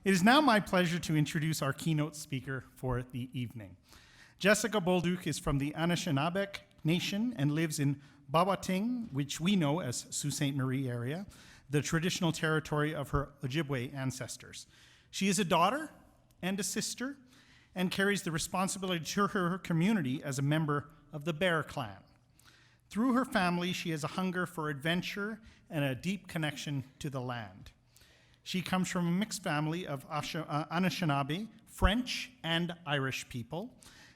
It is now my pleasure to introduce our keynote speaker for the evening. Jessica Bolduc is from the Anishinaabe Nation and lives in Bawating, which we know as Sault Ste. Marie area, the traditional territory of her Ojibwe ancestors. She is a daughter and a sister and carries the responsibility to her community as a member of the Bear Clan. Through her family, she has a hunger for adventure and a deep connection to the land. She comes from a mixed family of Anishinaabe, French, and Irish people.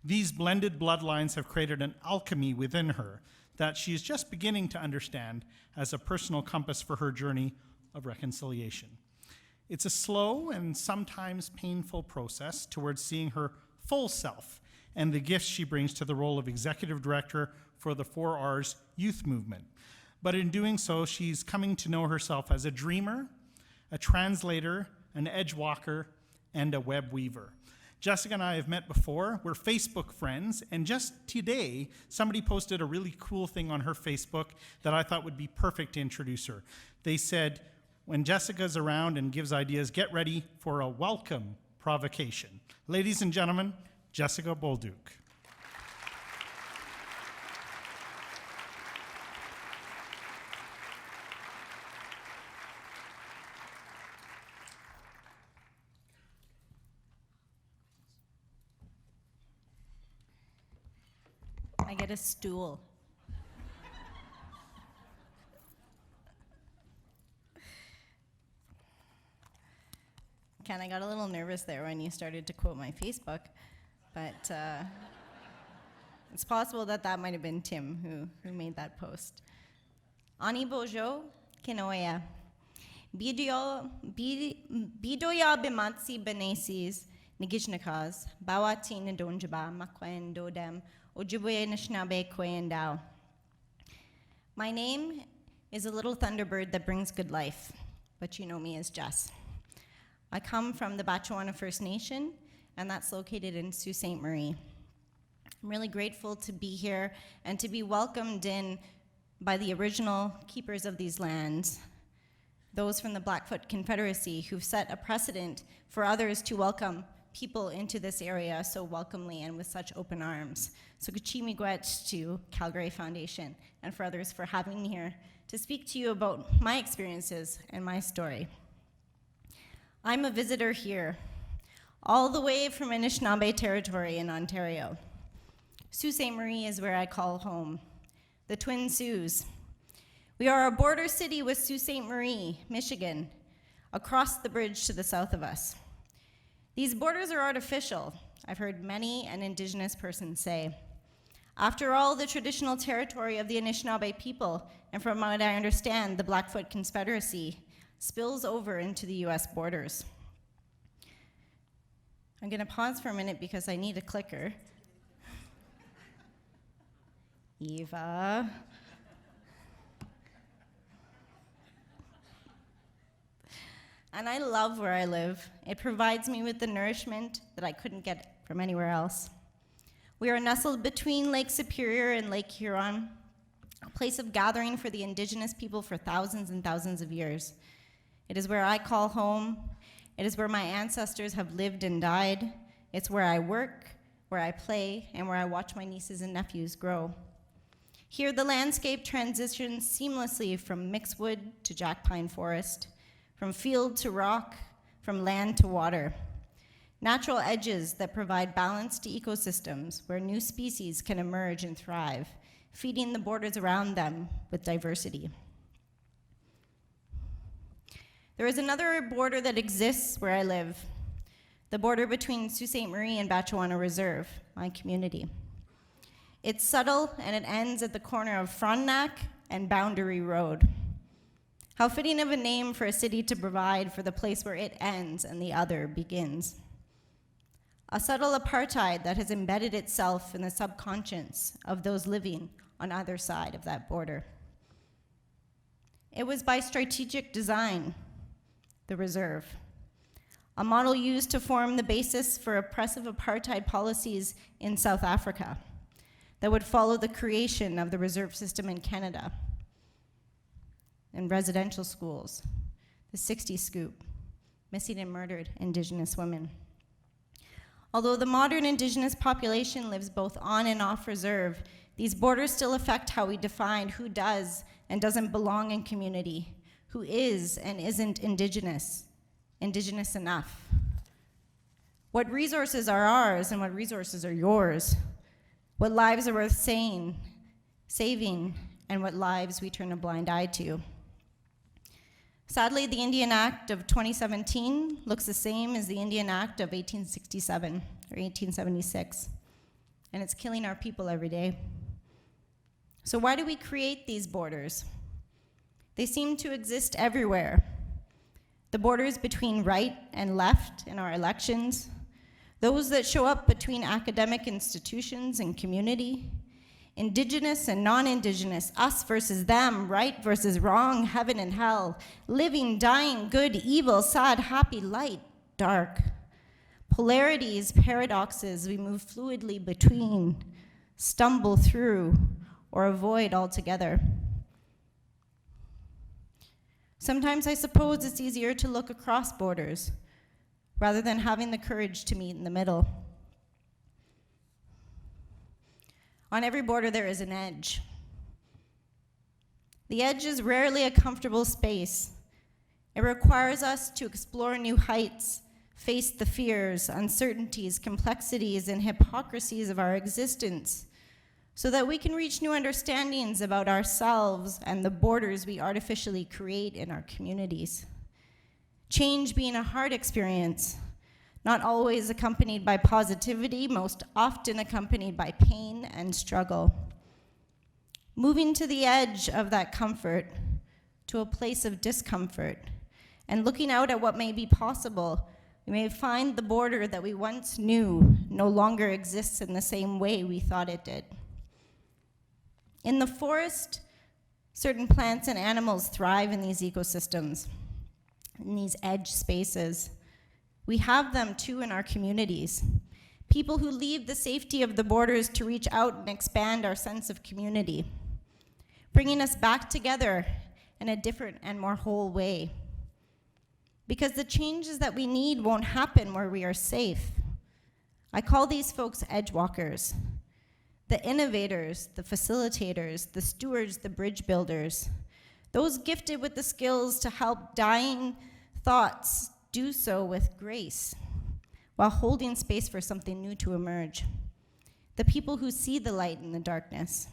These blended bloodlines have created an alchemy within her that she is just beginning to understand as a personal compass for her journey of reconciliation. It's a slow and sometimes painful process towards seeing her full self and the gifts she brings to the role of executive director for the 4Rs youth movement. But in doing so, she's coming to know herself as a dreamer, a translator, an edge walker, and a web weaver. Jessica and I have met before. We're Facebook friends, and just today, somebody posted a really cool thing on her Facebook that I thought would be perfect to introduce her. They said, when Jessica's around and gives ideas, get ready for a welcome provocation. Ladies and gentlemen, Jessica Bolduc. I get a stool. Ken, I got a little nervous there when you started to quote my Facebook, but it's possible that might have been Tim who made that post. Ani bojo kinoya. Bidoya bimatsi benesis nigishnakas bawatin donjaba makwen dodem Ojibwe Anishinaabe Kwayandao. My name is a little thunderbird that brings good life, but you know me as Jess. I come from the Batchewana First Nation, and that's located in Sault Ste. Marie. I'm really grateful to be here and to be welcomed in by the original keepers of these lands, those from the Blackfoot Confederacy who've set a precedent for others to welcome people into this area so welcomely and with such open arms. So Kuchimigwet to Calgary Foundation, and for others for having me here to speak to you about my experiences and my story. I'm a visitor here, all the way from Anishinaabe territory in Ontario. Sault Ste. Marie is where I call home, the Twin Saults. We are a border city with Sault Ste. Marie, Michigan, across the bridge to the south of us. These borders are artificial, I've heard many an Indigenous person say. After all, the traditional territory of the Anishinaabe people, and from what I understand, the Blackfoot Confederacy, spills over into the US borders. I'm gonna pause for a minute because I need a clicker. Eva. And I love where I live. It provides me with the nourishment that I couldn't get from anywhere else. We are nestled between Lake Superior and Lake Huron, a place of gathering for the Indigenous people for thousands and thousands of years. It is where I call home. It is where my ancestors have lived and died. It's where I work, where I play, and where I watch my nieces and nephews grow. Here, the landscape transitions seamlessly from mixed wood to jack pine forest, from field to rock, from land to water. Natural edges that provide balance to ecosystems where new species can emerge and thrive, feeding the borders around them with diversity. There is another border that exists where I live, the border between Sault Ste. Marie and Batchewana Reserve, my community. It's subtle and it ends at the corner of Frontenac and Boundary Road. How fitting of a name for a city to provide for the place where it ends and the other begins. A subtle apartheid that has embedded itself in the subconscious of those living on either side of that border. It was by strategic design, the reserve, a model used to form the basis for oppressive apartheid policies in South Africa that would follow the creation of the reserve system in Canada and residential schools, the 60 Scoop, missing and murdered Indigenous women. Although the modern Indigenous population lives both on and off reserve, these borders still affect how we define who does and doesn't belong in community, who is and isn't Indigenous enough. What resources are ours and what resources are yours? What lives are worth saving, and what lives we turn a blind eye to? Sadly, the Indian Act of 2017 looks the same as the Indian Act of 1867 or 1876, and it's killing our people every day. So why do we create these borders? They seem to exist everywhere. The borders between right and left in our elections, those that show up between academic institutions and community, Indigenous and non-Indigenous, us versus them, right versus wrong, heaven and hell, living, dying, good, evil, sad, happy, light, dark. Polarities, paradoxes we move fluidly between, stumble through, or avoid altogether. Sometimes I suppose it's easier to look across borders rather than having the courage to meet in the middle. On every border, there is an edge. The edge is rarely a comfortable space. It requires us to explore new heights, face the fears, uncertainties, complexities, and hypocrisies of our existence, so that we can reach new understandings about ourselves and the borders we artificially create in our communities. Change being a hard experience, not always accompanied by positivity, most often accompanied by pain and struggle. Moving to the edge of that comfort, to a place of discomfort, and looking out at what may be possible, we may find the border that we once knew no longer exists in the same way we thought it did. In the forest, certain plants and animals thrive in these ecosystems, in these edge spaces. We have them too in our communities. People who leave the safety of the borders to reach out and expand our sense of community, bringing us back together in a different and more whole way. Because the changes that we need won't happen where we are safe. I call these folks edge walkers, the innovators, the facilitators, the stewards, the bridge builders, those gifted with the skills to help dying thoughts do so with grace, while holding space for something new to emerge. The people who see the light in the darkness.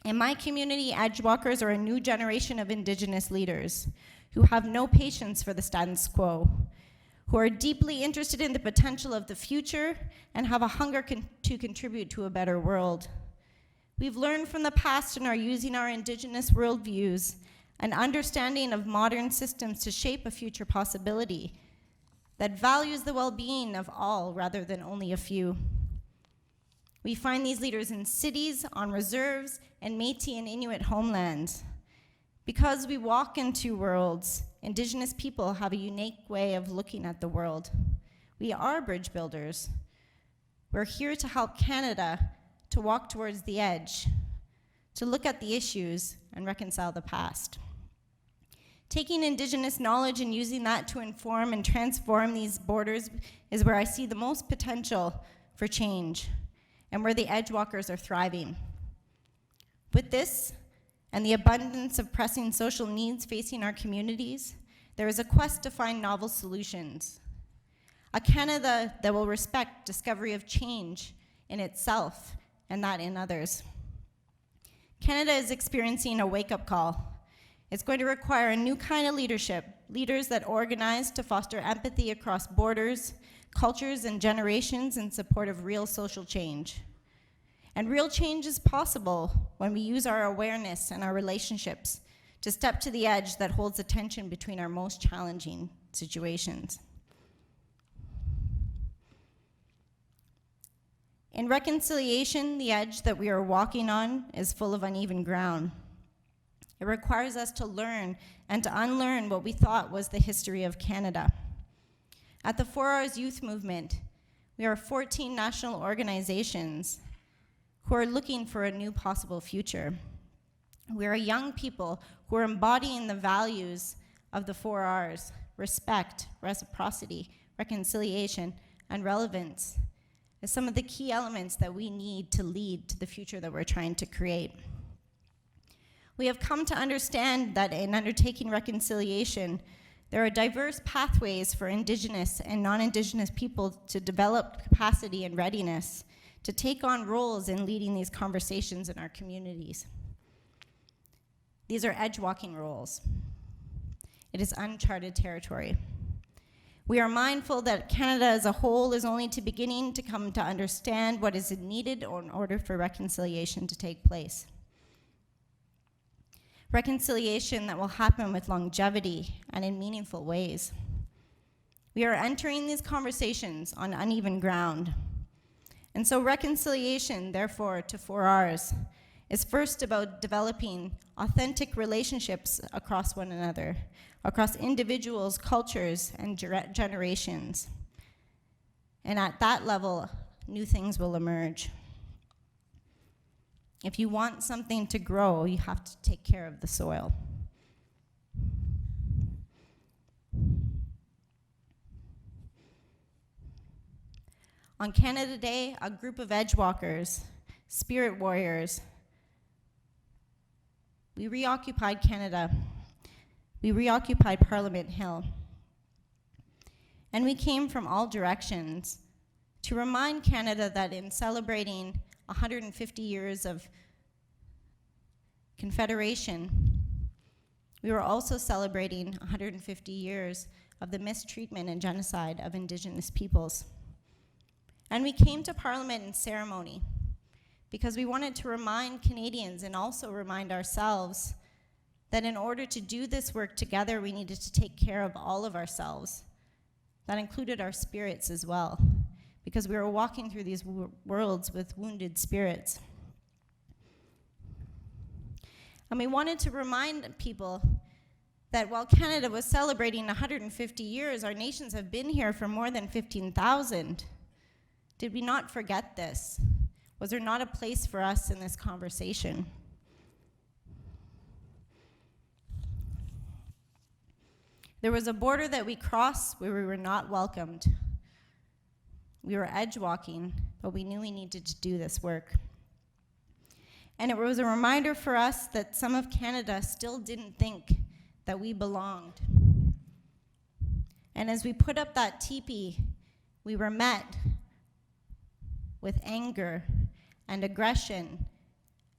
In my community, edge walkers are a new generation of Indigenous leaders who have no patience for the status quo, who are deeply interested in the potential of the future and have a hunger to contribute to a better world. We've learned from the past and are using our Indigenous worldviews an understanding of modern systems to shape a future possibility that values the well-being of all rather than only a few. We find these leaders in cities, on reserves, and Métis and Inuit homelands. Because we walk in two worlds, Indigenous people have a unique way of looking at the world. We are bridge builders. We're here to help Canada to walk towards the edge, to look at the issues and reconcile the past. Taking Indigenous knowledge and using that to inform and transform these borders is where I see the most potential for change and where the edge walkers are thriving. With this and the abundance of pressing social needs facing our communities, there is a quest to find novel solutions. A Canada that will respect discovery of change in itself and that in others. Canada is experiencing a wake-up call. It's going to require a new kind of leadership, leaders that organize to foster empathy across borders, cultures, and generations in support of real social change. And real change is possible when we use our awareness and our relationships to step to the edge that holds the tension between our most challenging situations. In reconciliation, the edge that we are walking on is full of uneven ground. It requires us to learn and to unlearn what we thought was the history of Canada. At the 4 Hours Youth Movement, we are 14 national organizations who are looking for a new possible future. We are young people who are embodying the values of the 4 Rs: respect, reciprocity, reconciliation, and relevance, is some of the key elements that we need to lead to the future that we're trying to create. We have come to understand that in undertaking reconciliation, there are diverse pathways for Indigenous and non-Indigenous people to develop capacity and readiness to take on roles in leading these conversations in our communities. These are edge-walking roles. It is uncharted territory. We are mindful that Canada as a whole is only beginning to come to understand what is needed in order for reconciliation to take place. Reconciliation that will happen with longevity and in meaningful ways. We are entering these conversations on uneven ground. And so reconciliation, therefore, to 4Rs, is first about developing authentic relationships across one another, across individuals, cultures, and generations. And at that level, new things will emerge. If you want something to grow, you have to take care of the soil. On Canada Day, a group of edgewalkers, spirit warriors, we reoccupied Canada. We reoccupied Parliament Hill. And we came from all directions to remind Canada that in celebrating 150 years of Confederation, we were also celebrating 150 years of the mistreatment and genocide of Indigenous peoples. And we came to Parliament in ceremony because we wanted to remind Canadians and also remind ourselves that in order to do this work together, we needed to take care of all of ourselves. That included our spirits as well, because we were walking through these worlds with wounded spirits. And we wanted to remind people that while Canada was celebrating 150 years, our nations have been here for more than 15,000. Did we not forget this? Was there not a place for us in this conversation? There was a border that we crossed where we were not welcomed. We were edge-walking, but we knew we needed to do this work. And it was a reminder for us that some of Canada still didn't think that we belonged. And as we put up that teepee, we were met with anger and aggression,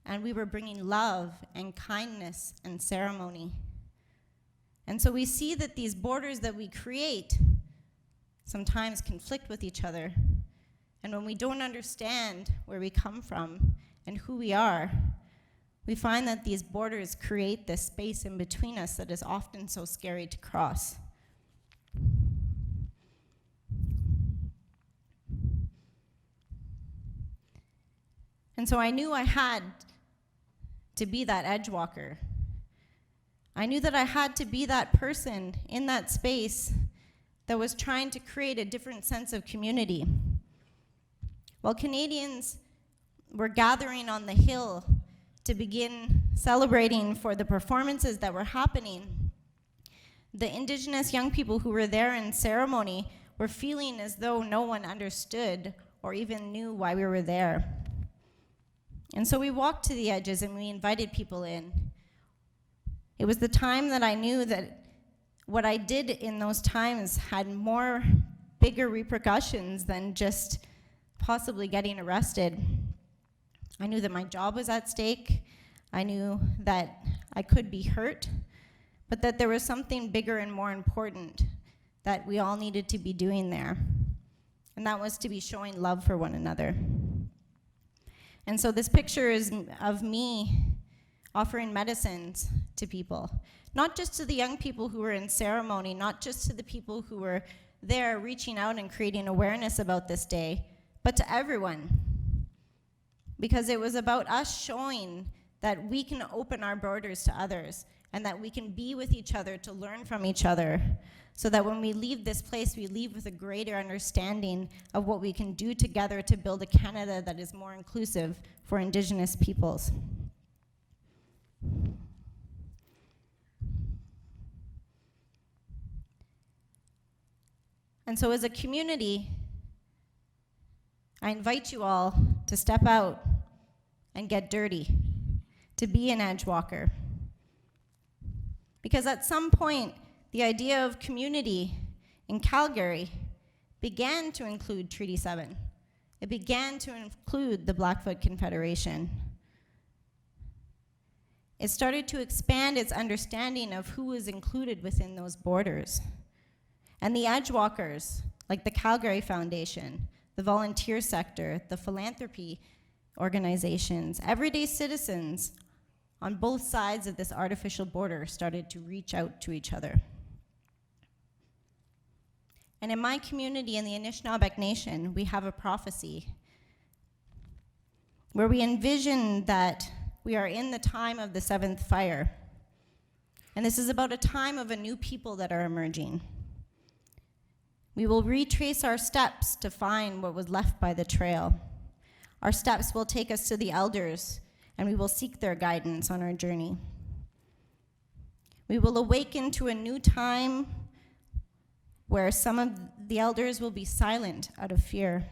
and we were bringing love and kindness and ceremony. And so we see that these borders that we create sometimes conflict with each other. And when we don't understand where we come from and who we are, we find that these borders create this space in between us that is often so scary to cross. And so I knew I had to be that edge walker. I knew that I had to be that person in that space that was trying to create a different sense of community. While Canadians were gathering on the hill to begin celebrating for the performances that were happening, the Indigenous young people who were there in ceremony were feeling as though no one understood or even knew why we were there. And so we walked to the edges and we invited people in. It was the time that I knew that what I did in those times had more bigger repercussions than just possibly getting arrested. I knew that my job was at stake. I knew that I could be hurt, but that there was something bigger and more important that we all needed to be doing there. And that was to be showing love for one another. And so this picture is of me offering medicines to people, not just to the young people who were in ceremony, not just to the people who were there reaching out and creating awareness about this day, but to everyone. Because it was about us showing that we can open our borders to others and that we can be with each other to learn from each other, so that when we leave this place, we leave with a greater understanding of what we can do together to build a Canada that is more inclusive for Indigenous peoples. And so as a community, I invite you all to step out and get dirty, to be an edge walker. Because at some point, the idea of community in Calgary began to include Treaty 7. It began to include the Blackfoot Confederation. It started to expand its understanding of who was included within those borders. And the edge walkers, like the Calgary Foundation, the volunteer sector, the philanthropy organizations, everyday citizens on both sides of this artificial border started to reach out to each other. And in my community, in the Anishinaabe Nation, we have a prophecy where we envision that we are in the time of the seventh fire. And this is about a time of a new people that are emerging. We will retrace our steps to find what was left by the trail. Our steps will take us to the elders, and we will seek their guidance on our journey. We will awaken to a new time where some of the elders will be silent out of fear.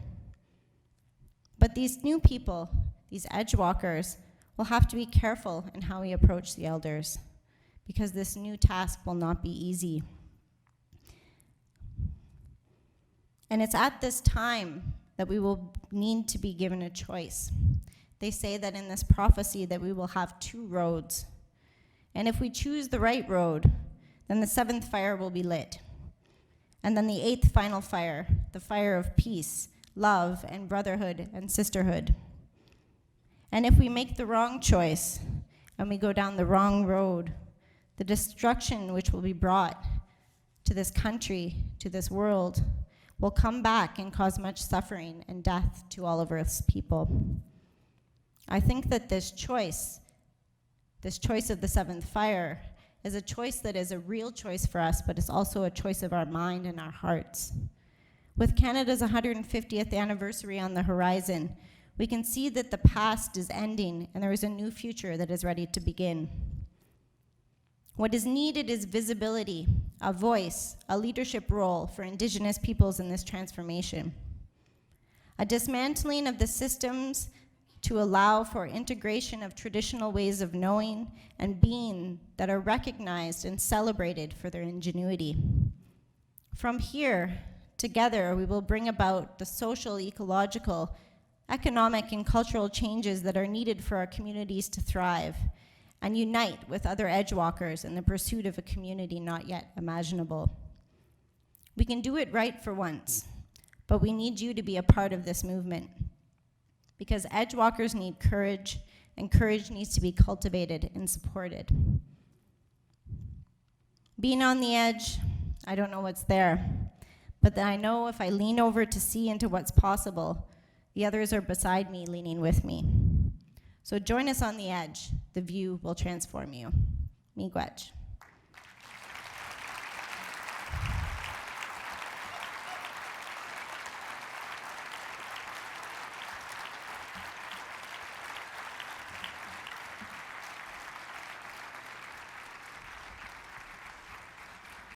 But these new people, these edge walkers, will have to be careful in how we approach the elders, because this new task will not be easy. And it's at this time that we will need to be given a choice. They say that in this prophecy that we will have two roads. And if we choose the right road, then the seventh fire will be lit. And then the eighth final fire, the fire of peace, love, and brotherhood and sisterhood. And if we make the wrong choice and we go down the wrong road, the destruction which will be brought to this country, to this world, will come back and cause much suffering and death to all of Earth's people. I think that this choice of the seventh fire, is a choice that is a real choice for us, but it's also a choice of our mind and our hearts. With Canada's 150th anniversary on the horizon, we can see that the past is ending and there is a new future that is ready to begin. What is needed is visibility, a voice, a leadership role for Indigenous peoples in this transformation. A dismantling of the systems to allow for integration of traditional ways of knowing and being that are recognized and celebrated for their ingenuity. From here, together, we will bring about the social, ecological, economic, and cultural changes that are needed for our communities to thrive, and unite with other edge walkers in the pursuit of a community not yet imaginable. We can do it right for once, but we need you to be a part of this movement, because edge walkers need courage, and courage needs to be cultivated and supported. Being on the edge, I don't know what's there, but then I know if I lean over to see into what's possible, the others are beside me, leaning with me. So join us on the edge. The view will transform you. Miigwech.